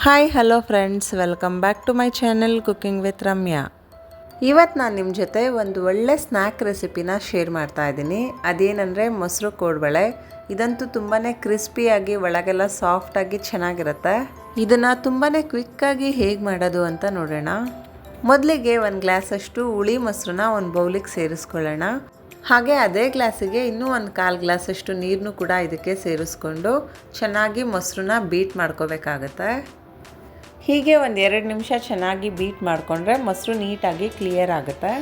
Hi hello friends, welcome back to my channel cooking with Ramya. ಇವತ್ತು ನಾನು ನಿಮ್ಮ ಜೊತೆ ಒಂದು ಒಳ್ಳೆ ಸ್ನ್ಯಾಕ್ ರೆಸಿಪಿನ ಶೇರ್ ಮಾಡ್ತಾ ಇದ್ದೀನಿ. ಅದೇನೆಂದರೆ ಮೊಸರು ಕೋಡುಬಳೆ. ಇದಂತೂ ತುಂಬಾ ಕ್ರಿಸ್ಪಿಯಾಗಿ ಒಳಗೆಲ್ಲ ಸಾಫ್ಟಾಗಿ ಚೆನ್ನಾಗಿರುತ್ತೆ. ಇದನ್ನು ತುಂಬಾ ಕ್ವಿಕ್ಕಾಗಿ ಹೇಗೆ ಮಾಡೋದು ಅಂತ ನೋಡೋಣ. ಮೊದಲಿಗೆ ಒಂದು ಗ್ಲಾಸಷ್ಟು ಹುಳಿ ಮೊಸರನ್ನ ಒಂದು ಬೌಲಿಗೆ ಸೇರಿಸ್ಕೊಳ್ಳೋಣ. ಹಾಗೆ ಅದೇ ಗ್ಲಾಸಿಗೆ ಇನ್ನೂ ಒಂದು 1/4 ಗ್ಲಾಸಷ್ಟು ನೀರನ್ನು ಕೂಡ ಇದಕ್ಕೆ ಸೇರಿಸ್ಕೊಂಡು ಚೆನ್ನಾಗಿ ಮೊಸರನ್ನ ಬೀಟ್ ಮಾಡ್ಕೋಬೇಕಾಗತ್ತೆ. ಹೀಗೆ ಒಂದು 2 ನಿಮಿಷ ಚೆನ್ನಾಗಿ ಬೀಟ್ ಮಾಡಿಕೊಂಡ್ರೆ ಮೊಸರು ನೀಟಾಗಿ ಕ್ಲಿಯರ್ ಆಗುತ್ತೆ.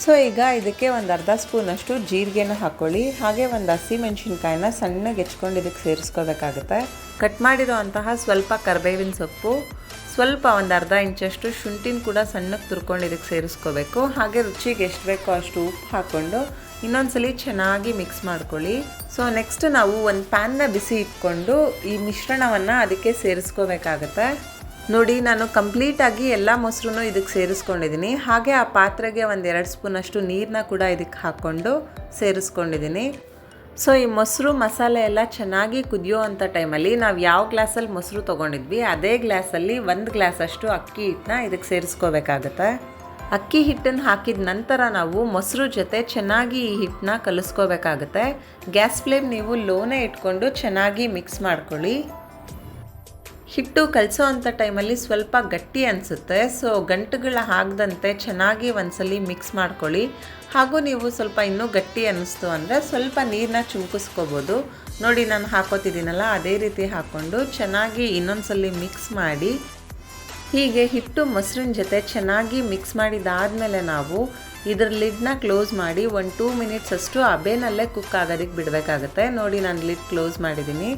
ಸೊ ಈಗ ಇದಕ್ಕೆ ಒಂದು ಅರ್ಧ ಸ್ಪೂನಷ್ಟು ಜೀರಿಗೆನ ಹಾಕ್ಕೊಳ್ಳಿ. ಹಾಗೆ ಒಂದು ಹಸಿಮೆಣಸಿನ್ಕಾಯಿನ ಸಣ್ಣಗೆ ಹೆಚ್ಕೊಂಡು ಇದಕ್ಕೆ ಸೇರಿಸ್ಕೋಬೇಕಾಗುತ್ತೆ. ಕಟ್ ಮಾಡಿರೋ ಅಂತಹ ಸ್ವಲ್ಪ ಕರಿಬೇವಿನ ಸೊಪ್ಪು, ಸ್ವಲ್ಪ ಒಂದು ಅರ್ಧ ಇಂಚಷ್ಟು ಶುಂಠಿನ ಕೂಡ ಸಣ್ಣಗೆ ತುರ್ಕೊಂಡು ಇದಕ್ಕೆ ಸೇರಿಸ್ಕೋಬೇಕು. ಹಾಗೆ ರುಚಿಗೆ ಎಷ್ಟು ಬೇಕೋ ಅಷ್ಟು ಉಪ್ಪು ಹಾಕ್ಕೊಂಡು ಇನ್ನೊಂದ್ಸಲಿ ಚೆನ್ನಾಗಿ ಮಿಕ್ಸ್ ಮಾಡ್ಕೊಳ್ಳಿ. ಸೊ ನೆಕ್ಸ್ಟ್ ನಾವು ಒಂದು ಪ್ಯಾನ್ನ ಬಿಸಿ ಇಟ್ಕೊಂಡು ಈ ಮಿಶ್ರಣವನ್ನು ಅದಕ್ಕೆ ಸೇರಿಸ್ಕೋಬೇಕಾಗತ್ತೆ. ನೋಡಿ, ನಾನು ಕಂಪ್ಲೀಟಾಗಿ ಎಲ್ಲ ಮೊಸರು ಇದಕ್ಕೆ ಸೇರಿಸ್ಕೊಂಡಿದ್ದೀನಿ. ಹಾಗೆ ಆ ಪಾತ್ರೆಗೆ ಒಂದು 2 ಸ್ಪೂನಷ್ಟು ನೀರನ್ನ ಕೂಡ ಇದಕ್ಕೆ ಹಾಕ್ಕೊಂಡು ಸೇರಿಸ್ಕೊಂಡಿದ್ದೀನಿ. ಸೊ ಈ ಮೊಸರು ಮಸಾಲೆ ಎಲ್ಲ ಚೆನ್ನಾಗಿ ಕುದಿಯೋ ಅಂಥ ಟೈಮಲ್ಲಿ ನಾವು ಯಾವ ಗ್ಲಾಸಲ್ಲಿ ಮೊಸರು ತೊಗೊಂಡಿದ್ವಿ ಅದೇ ಗ್ಲಾಸಲ್ಲಿ 1 ಗ್ಲಾಸಷ್ಟು ಅಕ್ಕಿ ಹಿಟ್ಟನ್ನ ಇದಕ್ಕೆ ಸೇರಿಸ್ಕೋಬೇಕಾಗತ್ತೆ. ಅಕ್ಕಿ ಹಿಟ್ಟನ್ನು ಹಾಕಿದ ನಂತರ ನಾವು ಮೊಸರು ಜೊತೆ ಚೆನ್ನಾಗಿ ಈ ಹಿಟ್ಟನ್ನ ಕಲಿಸ್ಕೋಬೇಕಾಗತ್ತೆ. ಗ್ಯಾಸ್ ಫ್ಲೇಮ್ ನೀವು ಲೋನೇ ಇಟ್ಕೊಂಡು ಚೆನ್ನಾಗಿ ಮಿಕ್ಸ್ ಮಾಡ್ಕೊಳ್ಳಿ. ಹಿಟ್ಟು ಕಲಸೋ ಅಂಥ ಟೈಮಲ್ಲಿ ಸ್ವಲ್ಪ ಗಟ್ಟಿ ಅನಿಸುತ್ತೆ. ಸೊ ಗಂಟುಗಳ ಆಗದಂತೆ ಚೆನ್ನಾಗಿ ಒಂದ್ಸಲಿ ಮಿಕ್ಸ್ ಮಾಡ್ಕೊಳ್ಳಿ. ಹಾಗೂ ನೀವು ಸ್ವಲ್ಪ ಇನ್ನೂ ಗಟ್ಟಿ ಅನ್ನಿಸ್ತು ಅಂದರೆ ಸ್ವಲ್ಪ ನೀರನ್ನ ಚುಮ್ಕಿಸ್ಕೋಬೋದು. ನೋಡಿ, ನಾನು ಹಾಕೋತಿದ್ದೀನಲ್ಲ ಅದೇ ರೀತಿ ಹಾಕ್ಕೊಂಡು ಚೆನ್ನಾಗಿ ಇನ್ನೊಂದ್ಸಲಿ ಮಿಕ್ಸ್ ಮಾಡಿ. ಹೀಗೆ ಹಿಟ್ಟು ಮೊಸರಿನ ಜೊತೆ ಚೆನ್ನಾಗಿ ಮಿಕ್ಸ್ ಮಾಡಿದಾದಮೇಲೆ ನಾವು ಇದರ ಲಿಡ್ನ ಕ್ಲೋಸ್ ಮಾಡಿ ಒಂದು 2 ಮಿನಿಟ್ಸ್ ಅಷ್ಟು ಹಬೆನಲ್ಲೇ ಕುಕ್ ಆಗೋದಕ್ಕೆ ಬಿಡಬೇಕಾಗತ್ತೆ. ನೋಡಿ, ನಾನು ಲಿಡ್ ಕ್ಲೋಸ್ ಮಾಡಿದ್ದೀನಿ.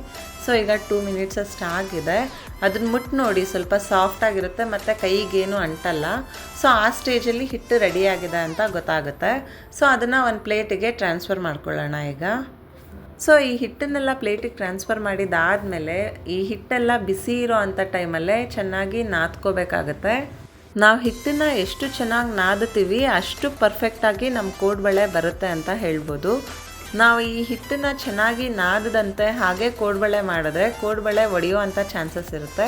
ಸೊ ಈಗ 2 ಮಿನಿಟ್ಸ್ ಅಷ್ಟು ಆಗಿದೆ. ಅದನ್ನ ಮುಟ್ಟು ನೋಡಿ, ಸ್ವಲ್ಪ ಸಾಫ್ಟಾಗಿರುತ್ತೆ ಮತ್ತು ಕೈಗೇನು ಅಂಟಲ್ಲ. ಸೊ ಆ ಸ್ಟೇಜಲ್ಲಿ ಹಿಟ್ಟು ರೆಡಿಯಾಗಿದೆ ಅಂತ ಗೊತ್ತಾಗುತ್ತೆ. ಸೊ ಅದನ್ನು ಒಂದು ಪ್ಲೇಟಿಗೆ ಟ್ರಾನ್ಸ್ಫರ್ ಮಾಡ್ಕೊಳ್ಳೋಣ ಈಗ. ಸೊ ಈ ಹಿಟ್ಟನ್ನೆಲ್ಲ ಪ್ಲೇಟಿಗೆ ಟ್ರಾನ್ಸ್ಫರ್ ಮಾಡಿದಾದಮೇಲೆ ಈ ಹಿಟ್ಟೆಲ್ಲ ಬಿಸಿ ಇರೋ ಅಂಥ ಟೈಮಲ್ಲೇ ಚೆನ್ನಾಗಿ ನಾದ್ಕೋಬೇಕಾಗತ್ತೆ. ನಾವು ಹಿಟ್ಟನ್ನು ಎಷ್ಟು ಚೆನ್ನಾಗಿ ನಾದುತ್ತೀವಿ ಅಷ್ಟು ಪರ್ಫೆಕ್ಟಾಗಿ ನಮ್ಮ ಕೋಡುಬಳೆ ಬರುತ್ತೆ ಅಂತ ಹೇಳ್ಬೋದು. ನಾವು ಈ ಹಿಟ್ಟನ್ನು ಚೆನ್ನಾಗಿ ನಾದದಂತೆ ಹಾಗೆ ಕೋಡುಬಳೆ ಮಾಡಿದ್ರೆ ಕೋಡುಬಳೆ ಒಡೆಯೋ ಅಂಥ ಚಾನ್ಸಸ್ ಇರುತ್ತೆ.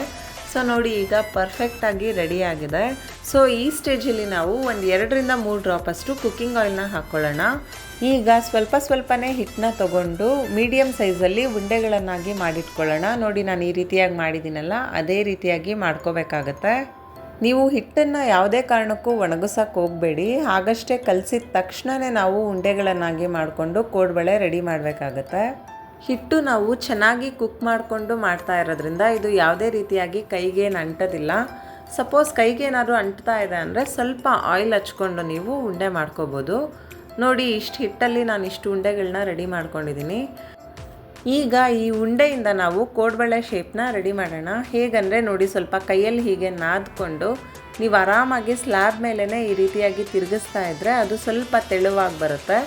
ಸೊ ನೋಡಿ, ಈಗ ಪರ್ಫೆಕ್ಟಾಗಿ ರೆಡಿಯಾಗಿದೆ. ಸೊ ಈ ಸ್ಟೇಜಲ್ಲಿ ನಾವು ಒಂದು 2ರಿಂದ 3 ಡ್ರಾಪಷ್ಟು ಕುಕ್ಕಿಂಗ್ ಆಯಿಲ್ನ ಹಾಕ್ಕೊಳ್ಳೋಣ. ಈಗ ಸ್ವಲ್ಪನೇ ಹಿಟ್ಟನ್ನ ತೊಗೊಂಡು ಮೀಡಿಯಮ್ ಸೈಜಲ್ಲಿ ಉಂಡೆಗಳನ್ನಾಗಿ ಮಾಡಿಟ್ಕೊಳ್ಳೋಣ. ನೋಡಿ, ನಾನು ಈ ರೀತಿಯಾಗಿ ಮಾಡಿದ್ದೀನಲ್ಲ ಅದೇ ರೀತಿಯಾಗಿ ಮಾಡ್ಕೋಬೇಕಾಗತ್ತೆ. ನೀವು ಹಿಟ್ಟನ್ನು ಯಾವುದೇ ಕಾರಣಕ್ಕೂ ಒಣಗಿಸೋಕೆ ಹೋಗಬೇಡಿ. ಆಗಷ್ಟೇ ಕಲಸಿದ ತಕ್ಷಣವೇ ನಾವು ಉಂಡೆಗಳನ್ನಾಗಿ ಮಾಡಿಕೊಂಡು ಕೋಡುಬಳೆ ರೆಡಿ ಮಾಡಬೇಕಾಗತ್ತೆ. ಹಿಟ್ಟು ನಾವು ಚೆನ್ನಾಗಿ ಕುಕ್ ಮಾಡಿಕೊಂಡು ಮಾಡ್ತಾ ಇರೋದ್ರಿಂದ ಇದು ಯಾವುದೇ ರೀತಿಯಾಗಿ ಕೈಗೇನು ಅಂಟೋದಿಲ್ಲ. ಸಪೋಸ್ ಕೈಗೇನಾದರೂ ಅಂಟ್ತಾ ಇದೆ ಅಂದರೆ ಸ್ವಲ್ಪ ಆಯಿಲ್ ಹಚ್ಕೊಂಡು ನೀವು ಉಂಡೆ ಮಾಡ್ಕೋಬೋದು. ನೋಡಿ, ಇಷ್ಟು ಹಿಟ್ಟಲ್ಲಿ ನಾನು ಇಷ್ಟು ಉಂಡೆಗಳನ್ನ ರೆಡಿ ಮಾಡ್ಕೊಂಡಿದ್ದೀನಿ. ಈಗ ಈ ಉಂಡೆಯಿಂದ ನಾವು ಕೋಡುಬಳೆ ಶೇಪ್ನ ರೆಡಿ ಮಾಡೋಣ. ಹೇಗಂದರೆ ನೋಡಿ, ಸ್ವಲ್ಪ ಕೈಯಲ್ಲಿ ಹೀಗೆ ನಾದ್ಕೊಂಡು ನೀವು ಆರಾಮಾಗಿ ಸ್ಲ್ಯಾಬ್ ಮೇಲೇ ಈ ರೀತಿಯಾಗಿ ತಿರುಗಿಸ್ತಾ ಇದ್ದರೆ ಅದು ಸ್ವಲ್ಪ ತೆಳುವಾಗಿ ಬರುತ್ತೆ.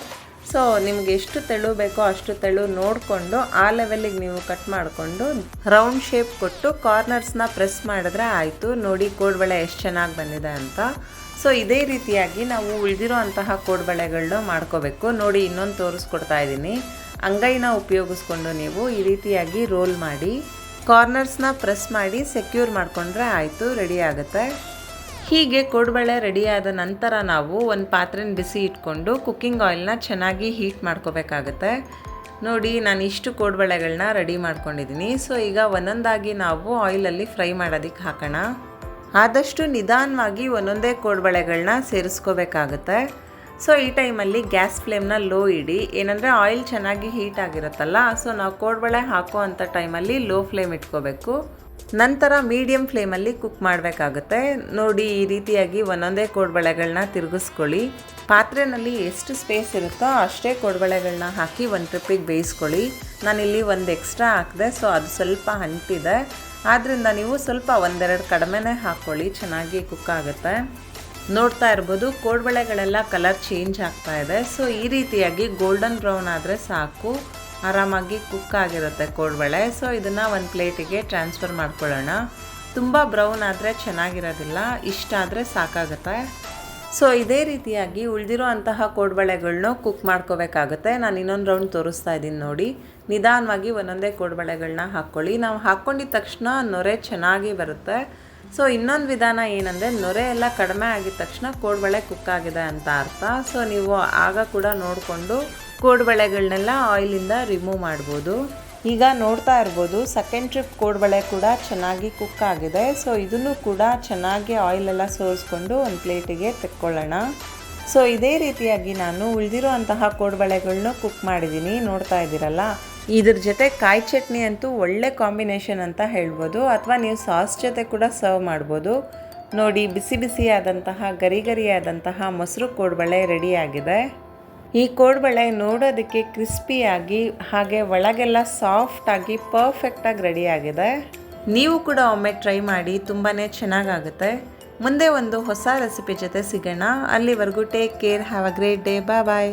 ಸೊ ನಿಮ್ಗೆ ಎಷ್ಟು ತೆಳು ಬೇಕೋ ಅಷ್ಟು ತೆಳು ನೋಡಿಕೊಂಡು ಆ ಲೆವೆಲ್ಲಿಗೆ ನೀವು ಕಟ್ ಮಾಡಿಕೊಂಡು ರೌಂಡ್ ಶೇಪ್ ಕೊಟ್ಟು ಕಾರ್ನರ್ಸ್ನ ಪ್ರೆಸ್ ಮಾಡಿದ್ರೆ ಆಯಿತು. ನೋಡಿ, ಕೋಡುಬಳೆ ಎಷ್ಟು ಚೆನ್ನಾಗಿ ಬಂದಿದೆ ಅಂತ. ಸೊ ಇದೇ ರೀತಿಯಾಗಿ ನಾವು ಉಳಿದಿರೋ ಅಂತಹ ಕೋಡುಬಳೆಗಳನ್ನ ಮಾಡ್ಕೋಬೇಕು. ನೋಡಿ, ಇನ್ನೊಂದು ತೋರಿಸ್ಕೊಡ್ತಾ ಇದ್ದೀನಿ. ಅಂಗೈನ ಉಪಯೋಗಿಸ್ಕೊಂಡು ನೀವು ಈ ರೀತಿಯಾಗಿ ರೋಲ್ ಮಾಡಿ ಕಾರ್ನರ್ಸ್ನ ಪ್ರೆಸ್ ಮಾಡಿ ಸೆಕ್ಯೂರ್ ಮಾಡಿಕೊಂಡ್ರೆ ಆಯಿತು, ರೆಡಿ ಆಗುತ್ತೆ. ಹೀಗೆ ಕೋಡುಬಳೆ ರೆಡಿಯಾದ ನಂತರ ನಾವು ಒಂದು ಪಾತ್ರೆನ ಬಿಸಿ ಇಟ್ಕೊಂಡು ಕುಕ್ಕಿಂಗ್ ಆಯಿಲ್ನ ಚೆನ್ನಾಗಿ ಹೀಟ್ ಮಾಡ್ಕೋಬೇಕಾಗತ್ತೆ. ನೋಡಿ, ನಾನು ಇಷ್ಟು ಕೋಡುಬಳೆಗಳನ್ನ ರೆಡಿ ಮಾಡ್ಕೊಂಡಿದ್ದೀನಿ. ಸೊ ಈಗ ಒಂದೊಂದಾಗಿ ನಾವು ಆಯಿಲಲ್ಲಿ ಫ್ರೈ ಮಾಡೋದಕ್ಕೆ ಹಾಕೋಣ. ಆದಷ್ಟು ನಿಧಾನವಾಗಿ ಒಂದೊಂದೇ ಕೋಡುಬಳೆಗಳನ್ನ ಸೇರಿಸ್ಕೋಬೇಕಾಗತ್ತೆ. ಸೊ ಈ ಟೈಮಲ್ಲಿ ಗ್ಯಾಸ್ ಫ್ಲೇಮ್ನ ಲೋ ಇಡಿ. ಏನಂದರೆ ಆಯಿಲ್ ಚೆನ್ನಾಗಿ ಹೀಟ್ ಆಗಿರುತ್ತಲ್ಲ, ಸೊ ನಾವು ಕೋಡುಬಳೆ ಹಾಕೋ ಅಂಥ ಟೈಮಲ್ಲಿ ಲೋ ಫ್ಲೇಮ್ ಇಟ್ಕೋಬೇಕು. ನಂತರ ಮೀಡಿಯಮ್ ಫ್ಲೇಮಲ್ಲಿ ಕುಕ್ ಮಾಡಬೇಕಾಗುತ್ತೆ. ನೋಡಿ, ಈ ರೀತಿಯಾಗಿ ಒಂದೊಂದೇ ಕೋಡುಬಳೆಗಳನ್ನ ತಿರುಗಿಸ್ಕೊಳ್ಳಿ. ಪಾತ್ರೆಯಲ್ಲಿ ಎಷ್ಟು ಸ್ಪೇಸ್ ಇರುತ್ತೋ ಅಷ್ಟೇ ಕೋಡುಬಳೆಗಳನ್ನ ಹಾಕಿ ಒಂದು ಟ್ರಿಪ್ಪಿಗೆ ಬೇಯಿಸ್ಕೊಳ್ಳಿ. ನಾನಿಲ್ಲಿ ಒಂದು ಎಕ್ಸ್ಟ್ರಾ ಹಾಕಿದೆ, ಸೊ ಅದು ಸ್ವಲ್ಪ ಅಂಟಿದೆ. ಆದ್ದರಿಂದ ನೀವು ಸ್ವಲ್ಪ 1-2 ಕಡಿಮೆನೇ ಹಾಕ್ಕೊಳ್ಳಿ, ಚೆನ್ನಾಗಿ ಕುಕ್ ಆಗುತ್ತೆ. ನೋಡ್ತಾ ಇರ್ಬೋದು, ಕೋಡುಬಳೆಗಳೆಲ್ಲ ಕಲರ್ ಚೇಂಜ್ ಆಗ್ತಾ ಇದೆ. ಸೊ ಈ ರೀತಿಯಾಗಿ ಗೋಲ್ಡನ್ ಬ್ರೌನ್ ಆದರೆ ಸಾಕು, ಆರಾಮಾಗಿ ಕುಕ್ ಆಗಿರುತ್ತೆ ಕೋಡುಬಳೆ. ಸೊ ಇದನ್ನು ಒಂದು ಪ್ಲೇಟಿಗೆ ಟ್ರಾನ್ಸ್ಫರ್ ಮಾಡ್ಕೊಳ್ಳೋಣ. ತುಂಬ ಬ್ರೌನ್ ಆದರೆ ಚೆನ್ನಾಗಿರೋದಿಲ್ಲ, ಇಷ್ಟ ಆದರೆ ಸಾಕಾಗುತ್ತೆ. ಸೊ ಇದೇ ರೀತಿಯಾಗಿ ಉಳಿದಿರೋ ಅಂತಹ ಕೋಡುಬಳೆಗಳನ್ನ ಕುಕ್ ಮಾಡ್ಕೋಬೇಕಾಗುತ್ತೆ. ನಾನು ಇನ್ನೊಂದು ರೌಂಡ್ ತೋರಿಸ್ತಾ ಇದ್ದೀನಿ ನೋಡಿ. ನಿಧಾನವಾಗಿ ಒಂದೊಂದೇ ಕೋಡುಬಳೆಗಳನ್ನ ಹಾಕ್ಕೊಳ್ಳಿ. ನಾವು ಹಾಕ್ಕೊಂಡಿದ್ದ ತಕ್ಷಣ ನೊರೆ ಚೆನ್ನಾಗಿ ಬರುತ್ತೆ. ಸೊ ಇನ್ನೊಂದು ವಿಧಾನ ಏನಂದರೆ, ನೊರೆ ಎಲ್ಲ ಕಡಿಮೆ ಆಗಿದ ತಕ್ಷಣ ಕೋಡುಬಳೆ ಕುಕ್ ಆಗಿದೆ ಅಂತ ಅರ್ಥ. ಸೊ ನೀವು ಆಗ ಕೂಡ ನೋಡಿಕೊಂಡು ಕೋಡುಬಳೆಗಳನ್ನೆಲ್ಲ ಆಯಿಲಿಂದ ರಿಮೂವ್ ಮಾಡ್ಬೋದು. ಈಗ ನೋಡ್ತಾ ಇರ್ಬೋದು, ಸೆಕೆಂಡ್ ಟ್ರಿಪ್ ಕೋಡುಬಳೆ ಕೂಡ ಚೆನ್ನಾಗಿ ಕುಕ್ ಆಗಿದೆ. ಸೊ ಇದನ್ನು ಕೂಡ ಚೆನ್ನಾಗಿ ಆಯಿಲೆಲ್ಲ ಸೋರಿಸ್ಕೊಂಡು ಒಂದು ಪ್ಲೇಟಿಗೆ ತೆಕ್ಕೊಳ್ಳೋಣ. ಸೊ ಇದೇ ರೀತಿಯಾಗಿ ನಾನು ಉಳಿದಿರೋ ಅಂತಹ ಕೋಡುಬಳೆಗಳನ್ನೂ ಕುಕ್ ಮಾಡಿದ್ದೀನಿ, ನೋಡ್ತಾ ಇದ್ದೀರಲ್ಲ. ಇದ್ರ ಜೊತೆ ಕಾಯಿ ಚಟ್ನಿ ಅಂತೂ ಒಳ್ಳೆ ಕಾಂಬಿನೇಷನ್ ಅಂತ ಹೇಳ್ಬೋದು, ಅಥವಾ ನೀವು ಸಾಸ್ ಜೊತೆ ಕೂಡ ಸರ್ವ್ ಮಾಡ್ಬೋದು. ನೋಡಿ, ಬಿಸಿ ಬಿಸಿಯಾದಂತಹ ಗರಿ ಗರಿಯಾದಂತಹ ಮೊಸರು ಕೋಡುಬಳೆ ರೆಡಿಯಾಗಿದೆ. ಈ ಕೋಡುಬಳೆ ನೋಡೋದಕ್ಕೆ ಕ್ರಿಸ್ಪಿಯಾಗಿ ಹಾಗೆ ಒಳಗೆಲ್ಲ ಸಾಫ್ಟಾಗಿ ಪರ್ಫೆಕ್ಟಾಗಿ ರೆಡಿಯಾಗಿದೆ. ನೀವು ಕೂಡ ಒಮ್ಮೆ ಟ್ರೈ ಮಾಡಿ, ತುಂಬಾ ಚೆನ್ನಾಗಾಗುತ್ತೆ. ಮುಂದೆ ಒಂದು ಹೊಸ ರೆಸಿಪಿ ಜೊತೆ ಸಿಗೋಣ. ಅಲ್ಲಿವರೆಗೂ take care, have a great day, bye.